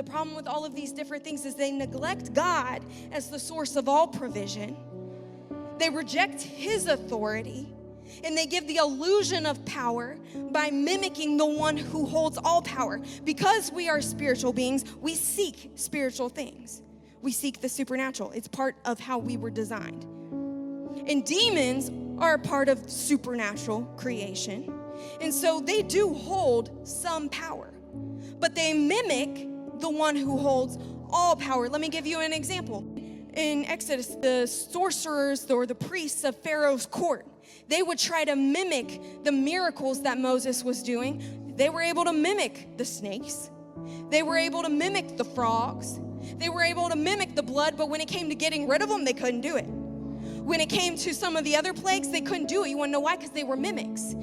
The problem with all of these different things is they neglect God as the source of all provision. They reject his authority, and they give the illusion of power by mimicking the one who holds all power. Because we are spiritual beings, we seek spiritual things. We seek the supernatural. It's part of how we were designed. And demons are a part of supernatural creation. And so they do hold some power, but they mimic the one who holds all power. Let me give you an example. In Exodus, the sorcerers or the priests of Pharaoh's court, they would try to mimic the miracles that Moses was doing. They were able to mimic the snakes. They were able to mimic the frogs. They were able to mimic the blood, but when it came to getting rid of them, they couldn't do it. When it came to some of the other plagues, they couldn't do it. You want to know why? Because they were mimics.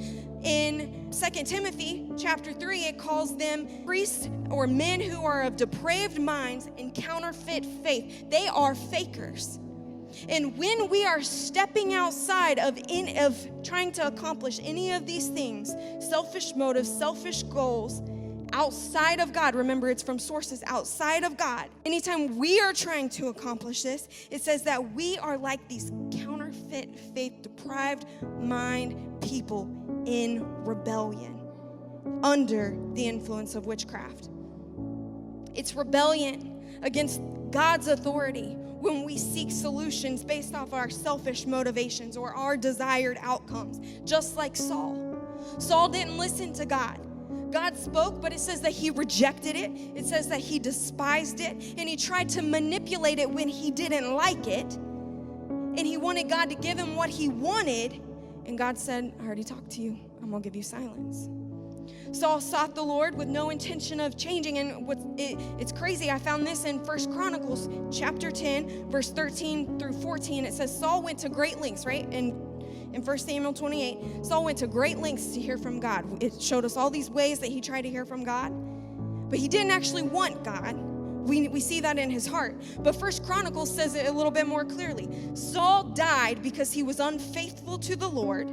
In 2 Timothy chapter 3, it calls them priests or men who are of depraved minds and counterfeit faith. They are fakers. And when we are stepping outside of trying to accomplish any of these things, selfish motives, selfish goals, outside of God, remember it's from sources outside of God. Anytime we are trying to accomplish this, it says that we are like these counterfeit faith, deprived mind people in rebellion under the influence of witchcraft. It's rebellion against God's authority when we seek solutions based off our selfish motivations or our desired outcomes, just like Saul. Saul didn't listen to God. God spoke, but it says that he rejected it. It says that he despised it, and he tried to manipulate it when he didn't like it. And he wanted God to give him what he wanted, and God said, I already talked to you. I'm going to give you silence. Saul sought the Lord with no intention of changing, and it's crazy. I found this in 1 Chronicles chapter 10, verse 13 through 14. It says Saul went to great lengths, right? In 1 Samuel 28, Saul went to great lengths to hear from God. It showed us all these ways that he tried to hear from God, but he didn't actually want God. We see that in his heart. But 1 Chronicles says it a little bit more clearly. Saul died because he was unfaithful to the Lord.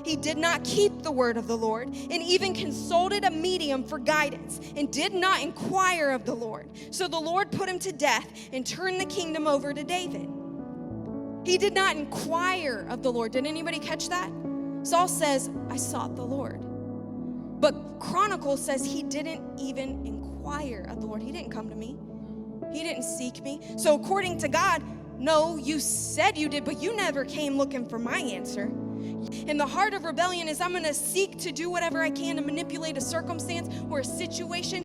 He did not keep the word of the Lord, and even consulted a medium for guidance, and did not inquire of the Lord. So the Lord put him to death and turned the kingdom over to David. He did not inquire of the Lord. Did anybody catch that? Saul says, I sought the Lord. But Chronicles says he didn't even inquire of the Lord. He didn't come to me. He didn't seek me. So according to God, no, you said you did, but you never came looking for my answer. And the heart of rebellion is I'm going to seek to do whatever I can to manipulate a circumstance or a situation